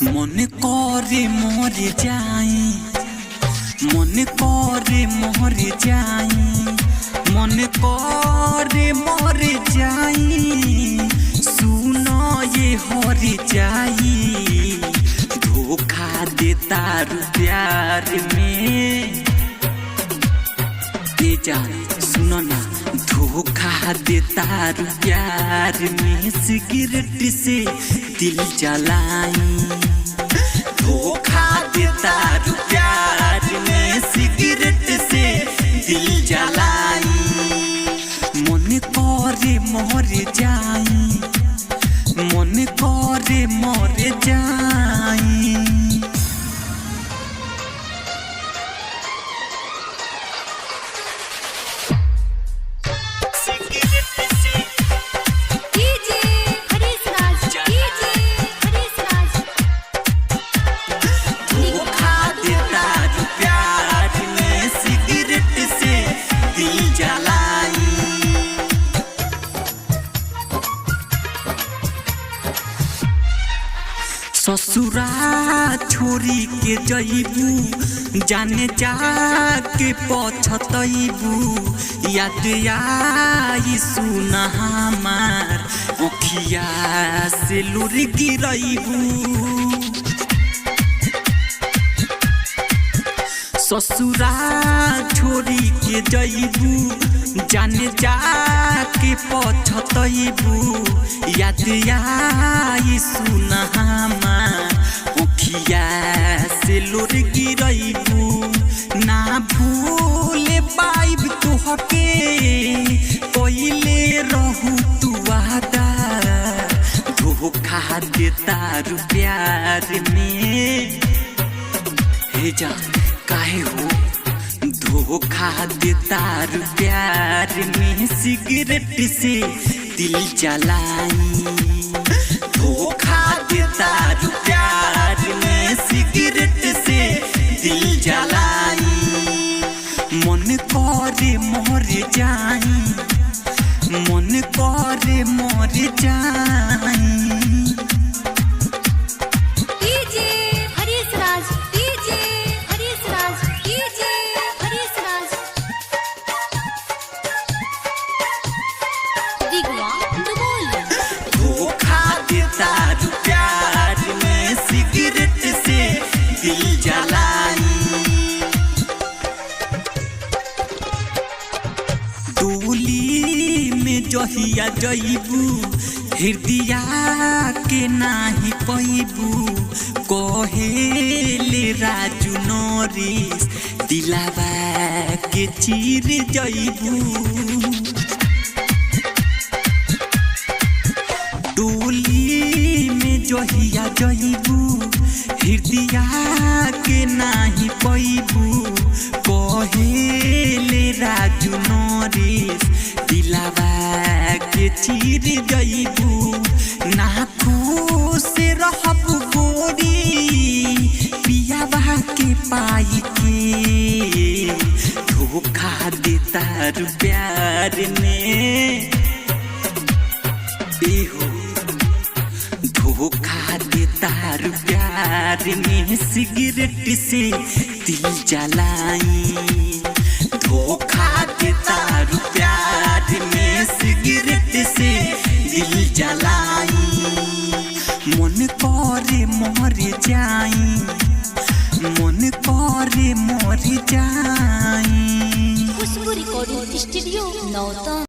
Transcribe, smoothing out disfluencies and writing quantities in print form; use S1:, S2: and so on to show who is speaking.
S1: मन करे मरे जाई, मन करे मरे जाई, मन करे मरे जाई। सुनो ये हर जाई, धोखा देता रू प्यार में। ये जान सुनो ना, धोखा देता रू प्यार में। सिगरेट से दिल जलाई, धोखा देता रू प्यार में। सिगरेट से दिल जलाई, मन करे मरे जाई, मन करे मरे जाई। ससुरा छोरी के जइबू, जाने जाके पछतइबू। याद आई सुना हमार, ओखिया से लुर गिरइबू। ससुरा छोरी के जइबू, जाने जाके पछतइबू। याद आई सुना हमार, ओखिया से लुर गिरइबू। ना भूल पाइब तोहके, पहिले रहू तू वादा। धोखा देता रू प्यार में। हे जा काहे हो, धोखा देता रू प्यार में। सिगरेट से दिल जलाई, धोखा देता रू प्यार में। सिगरेट से दिल जलाई, मन करे मरे जाई, मन करे मरे जाई। दिल जलाई, डोली में जहिया जइबू, हृदया के नाही पैबू। कहेले राजू नरेश, दिलावा के चीर जइबू। डोली में जहिया जइबू, हृदया के नाही पैबू। कहेले राजू नरेश, दिलावा के चीर जइबू। ना खुश रहबू गोरी, पियावा के पाई के। धोखा देता रू प्यार में। धोखा देता रू प्यार में। सिगरेट से दिल जलाई, धोखा देता रू प्यार में। सिगरेट से दिल जलाई, मन करे मरे जाई, मन करे मरे जाई।
S2: खुशबू रिकॉर्डिंग स्टूडियो नौता।